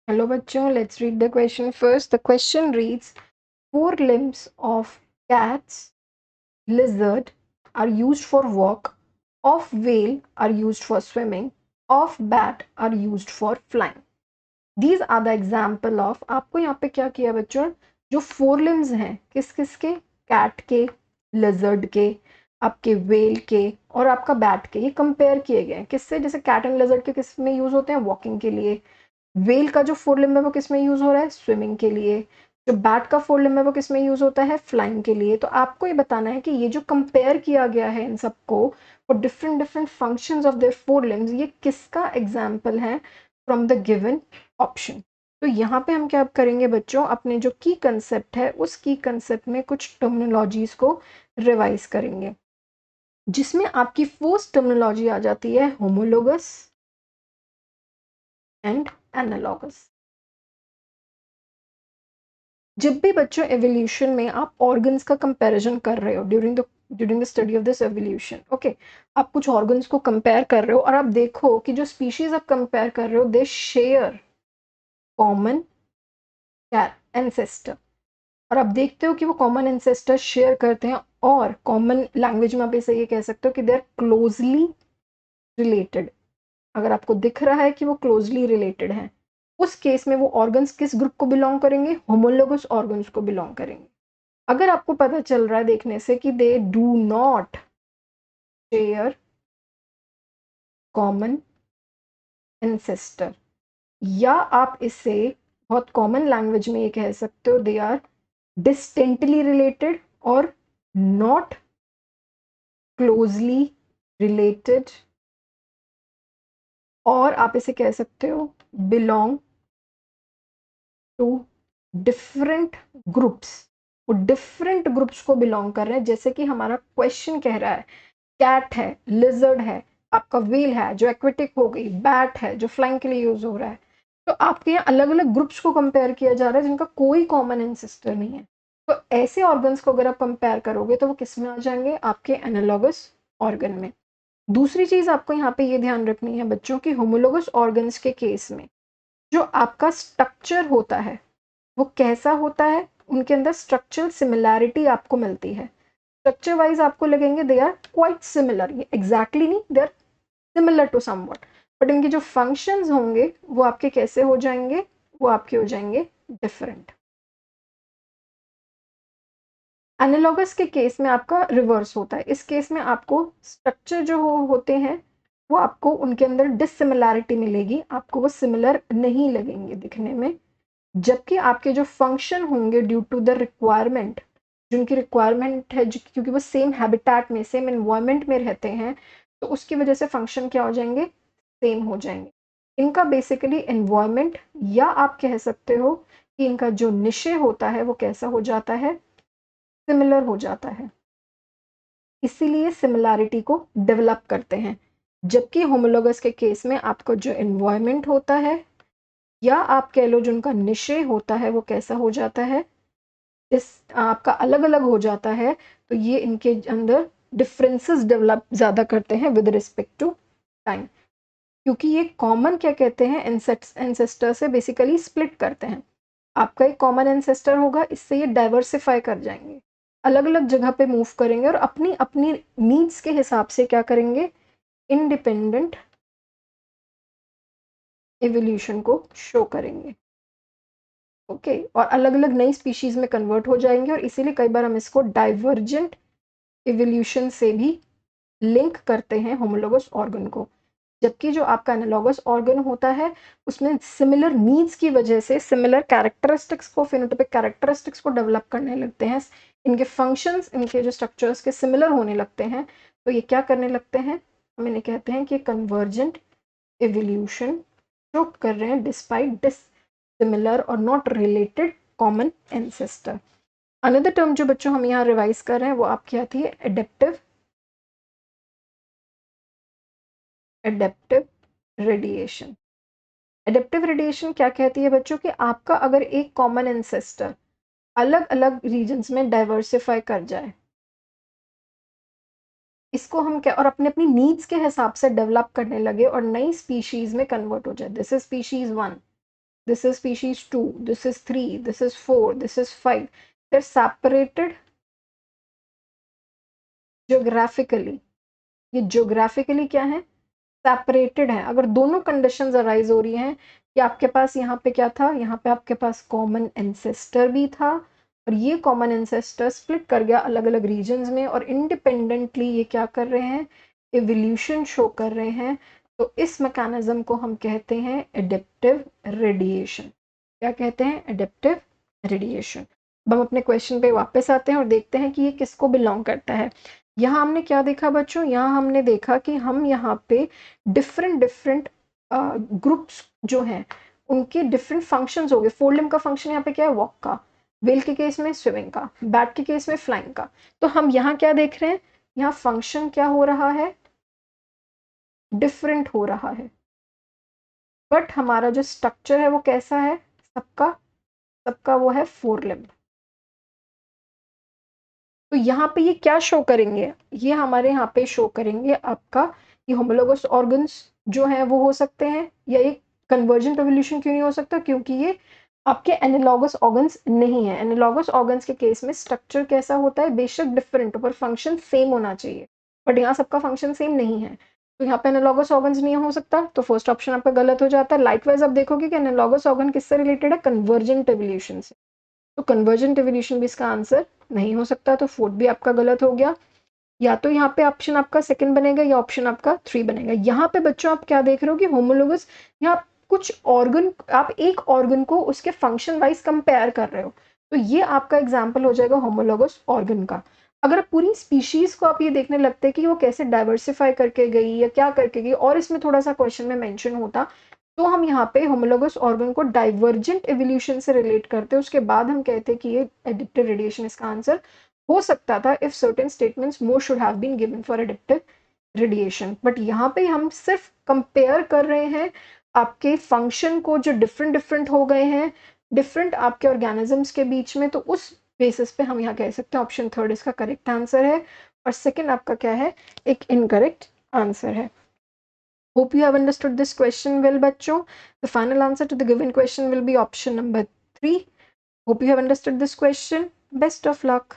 Hello bachcho, let's read the question first. The question reads, four limbs of cats, lizard are used for walk, of whale are used for swimming, of bat are used for flying. These are the example of, आपको यहाँ पे क्या किया बच्चों, जो four limbs हैं किस किस के, कैट के, लिजर्ड के, आपके वेल के और आपका बैट के, ये कंपेयर किए गए हैं किससे, जैसे कैट एंड लिजर्ड के किस में यूज होते हैं, वॉकिंग के लिए। वेल का जो फोर लिम्ब है वो किस में यूज हो रहा है, स्विमिंग के लिए। जो बैट का फोर लिम्ब है वो किस में यूज होता है, फ्लाइंग के लिए। तो आपको ये बताना है कि ये जो कंपेयर किया गया है इन सबको for different different functions of their four limbs, ये किसका एग्जाम्पल है फ्रॉम द गिवन ऑप्शन। तो यहाँ पे हम क्या करेंगे बच्चों, अपने जो की कंसेप्ट है उस की कंसेप्ट में कुछ टर्मिनोलॉजीज को रिवाइज करेंगे, जिसमें आपकी फर्स्ट टर्मिनोलॉजी आ जाती है होमोलोगस एंड एनालॉगस। जब भी बच्चों एवोल्यूशन में आप ऑर्गन्स का कंपैरिजन कर रहे हो during the study of this evolution, okay, आप कुछ ऑर्गन्स को कंपेयर कर रहे हो और आप देखो कि जो स्पीशीज आप कंपेयर कर रहे हो दे शेयर कॉमन एंसेस्टर, और आप देखते हो कि वो कॉमन एंसेस्टर शेयर करते हैं, और कॉमन लैंग्वेज में आप इसे ये कह सकते हो कि दे आर क्लोजली रिलेटेड। अगर आपको दिख रहा है कि वो क्लोजली रिलेटेड हैं, उस केस में वो ऑर्गन्स किस ग्रुप को बिलोंग करेंगे, होमोलोगस ऑर्गन्स को बिलोंग करेंगे। अगर आपको पता चल रहा है देखने से कि they do not share common ancestor, या आप इसे बहुत कॉमन लैंग्वेज में ये कह सकते हो दे आर डिस्टेंटली रिलेटेड और नॉट क्लोजली रिलेटेड, और आप इसे कह सकते हो बिलोंग टू डिफरेंट ग्रुप्स, वो डिफरेंट ग्रुप्स को बिलोंग कर रहे हैं। जैसे कि हमारा क्वेश्चन कह रहा है कैट है, लिजर्ड है, आपका व्हेल है जो एक्वेटिक हो गई, बैट है जो फ्लाइंग के लिए यूज हो रहा है। तो आपके यहाँ अलग अलग ग्रुप्स को कंपेयर किया जा रहा है जिनका कोई कॉमन एंसेस्टर नहीं है। तो ऐसे ऑर्गन्स को अगर आप कंपेयर करोगे तो वो किस में आ जाएंगे, आपके एनालॉगस ऑर्गन में। दूसरी चीज आपको यहाँ पे ये ध्यान रखनी है बच्चों की, होमोलोगस ऑर्गन्स के केस में जो आपका स्ट्रक्चर होता है वो कैसा होता है, उनके अंदर स्ट्रक्चरल सिमिलैरिटी आपको मिलती है। स्ट्रक्चर वाइज आपको लगेंगे दे आर क्वाइट सिमिलर, ये एग्जैक्टली नहीं, they are similar to somewhat, but इनके जो फंक्शंस होंगे वो आपके कैसे हो जाएंगे, वो आपके हो जाएंगे डिफरेंट। एनालॉगस के केस में आपका रिवर्स होता है। इस केस में आपको स्ट्रक्चर जो होते हैं वो आपको उनके अंदर डिससिमिलैरिटी मिलेगी, आपको वो सिमिलर नहीं लगेंगे दिखने में। जबकि आपके जो फंक्शन होंगे ड्यू टू द रिक्वायरमेंट, जिनकी रिक्वायरमेंट है क्योंकि वो सेम हैबिटेट में सेम एनवायरमेंट में रहते हैं, तो उसकी वजह से फंक्शन क्या हो जाएंगे, सेम हो जाएंगे। इनका बेसिकली एनवायरमेंट, या आप कह सकते हो कि इनका जो निशे होता है वो कैसा हो जाता है, सिमिलर हो जाता है, इसीलिए सिमिलैरिटी को डेवलप करते हैं। जबकि होमोलोगस के केस में आपका जो एनवायरमेंट होता है, या आप कह लो जो उनका निशय होता है वो कैसा हो जाता है, इस आपका अलग अलग हो जाता है। तो ये इनके अंदर डिफरेंसेस डेवलप ज़्यादा करते हैं विद रिस्पेक्ट टू टाइम, क्योंकि ये कॉमन क्या कहते हैं एंसेस्टर से बेसिकली स्प्लिट करते हैं। आपका एक कॉमन एंसेस्टर होगा, इससे ये डाइवर्सिफाई कर जाएंगे, अलग अलग जगह पे मूव करेंगे और अपनी अपनी नीड्स के हिसाब से क्या करेंगे, इंडिपेंडेंट एवोल्यूशन को शो करेंगे। ओके, और अलग अलग नई स्पीशीज में कन्वर्ट हो जाएंगे, और इसीलिए कई बार हम इसको डाइवर्जेंट एवोल्यूशन से भी लिंक करते हैं होमोलोगस ऑर्गन को। जबकि जो आपका एनालॉगस ऑर्गन होता है उसमें सिमिलर नीड्स की वजह से सिमिलर कैरेक्टरिस्टिक्स को, फिनोटाइपिक कैरेक्टरिस्टिक्स को डेवलप करने लगते हैं, इनके फंक्शंस, इनके जो स्ट्रक्चर्स के सिमिलर होने लगते हैं। तो ये क्या करने लगते हैं, हम इन्हें कहते हैं कि कन्वर्जेंट एवोल्यूशन जो कर रहे हैं डिस्पाइट डिस सिमिलर और not related common ancestor. Another term जो बच्चों हम यहाँ रिवाइज कर रहे हैं वो आपकी आती है adaptive adaptive radiation. Adaptive radiation क्या कहती है बच्चों कि आपका अगर एक कॉमन एंसेस्टर अलग अलग रीजन्स में डाइवर्सिफाई कर जाए, इसको हम क्या, और अपने अपनी नीड्स के हिसाब से डेवलप करने लगे और नई स्पीशीज में कन्वर्ट हो जाए, this is species one, this is species 2, this is 3, this is 4, this is 5. They're separated geographically. ये geographically क्या है, सेपरेटेड है। अगर दोनों कंडीशंस अराइज हो रही हैं कि आपके पास यहाँ पे क्या था, यहाँ पे आपके पास कॉमन एंसेस्टर भी था और ये कॉमन एंसेस्टर स्प्लिट कर गया अलग अलग रीजन्स में और इंडिपेंडेंटली ये क्या कर रहे हैं, एवोल्यूशन शो कर रहे हैं, तो इस मैकेनिज्म को हम कहते हैं एडेप्टिव रेडिएशन। क्या कहते हैं, एडेप्टिव रेडिएशन। अब हम अपने क्वेश्चन पे वापस आते हैं और देखते हैं कि ये किसको बिलोंग करता है। यहाँ हमने क्या देखा बच्चों, यहाँ हमने देखा कि हम यहाँ पे डिफरेंट ग्रुप्स जो हैं उनके डिफरेंट फंक्शंस हो गए। फोर लिम्ब का फंक्शन यहाँ पे क्या है, वॉक का, व्हेल के केस में स्विमिंग का, बैट के केस में फ्लाइंग का। तो हम यहाँ क्या देख रहे हैं, यहाँ फंक्शन क्या हो रहा है, डिफरेंट हो रहा है, बट हमारा जो स्ट्रक्चर है वो कैसा है, सबका वो है फोर लिम्ब। तो यहाँ पे ये क्या शो करेंगे, ये हमारे यहाँ पे शो करेंगे आपका ये होमोलोगस ऑर्गन्स जो है वो हो सकते हैं, या एक कन्वर्जेंट एवोल्यूशन क्यों नहीं हो सकता, क्योंकि ये आपके एनालॉगस ऑर्गन्स नहीं है। एनालॉगस ऑर्गन्स के केस में स्ट्रक्चर कैसा होता है, बेशक डिफरेंट पर फंक्शन सेम होना चाहिए, बट यहाँ सबका फंक्शन सेम नहीं है, तो यहाँ पे एनालॉगस ऑर्गन्स नहीं हो सकता, तो फर्स्ट ऑप्शन आपका गलत हो जाता है। लाइकवाइज आप देखोगे कि एनालॉगस ऑर्गन किससे रिलेटेड है, कन्वर्जेंट एवोल्यूशन से, तो कन्वर्जेंट एवोल्यूशन भी इसका आंसर नहीं हो सकता, तो फोर्थ भी आपका गलत हो गया। या तो यहाँ पे ऑप्शन आपका सेकंड बनेगा या ऑप्शन आपका 3 बनेगा। यहाँ पे बच्चों आप क्या देख रहे हो कि होमोलोगस, यहाँ कुछ ऑर्गन, आप एक ऑर्गन को उसके फंक्शन वाइज कंपेयर कर रहे हो, तो ये आपका एग्जाम्पल हो जाएगा होमोलोगस ऑर्गन का। अगर आप पूरी स्पीशीज को आप ये देखने लगते हैं कि वो कैसे डाइवर्सिफाई करके गई या क्या करके गई, और इसमें थोड़ा सा क्वेश्चन में मेंशन होता, तो हम यहाँ पे होमोलोगस ऑर्गन को डाइवर्जेंट एवोल्यूशन से रिलेट करते हैं, उसके बाद हम कहते हैं कि ये एडिप्टिव रेडिएशन इसका आंसर हो सकता था if certain statements more should have been given for adaptive radiation. But यहाँ पे हम सिर्फ कंपेयर कर रहे हैं आपके फंक्शन को जो डिफरेंट हो गए हैं डिफरेंट आपके ऑर्गेनिजम्स के बीच में, तो उस बेसिस पे हम यहाँ कह सकते हैं ऑप्शन 3 इसका करेक्ट आंसर है और सेकेंड आपका क्या है, एक इनकरेक्ट आंसर है। Hope you have understood this question well, bachcho. The final answer to the given question will be option number 3. Hope you have understood this question. Best of luck.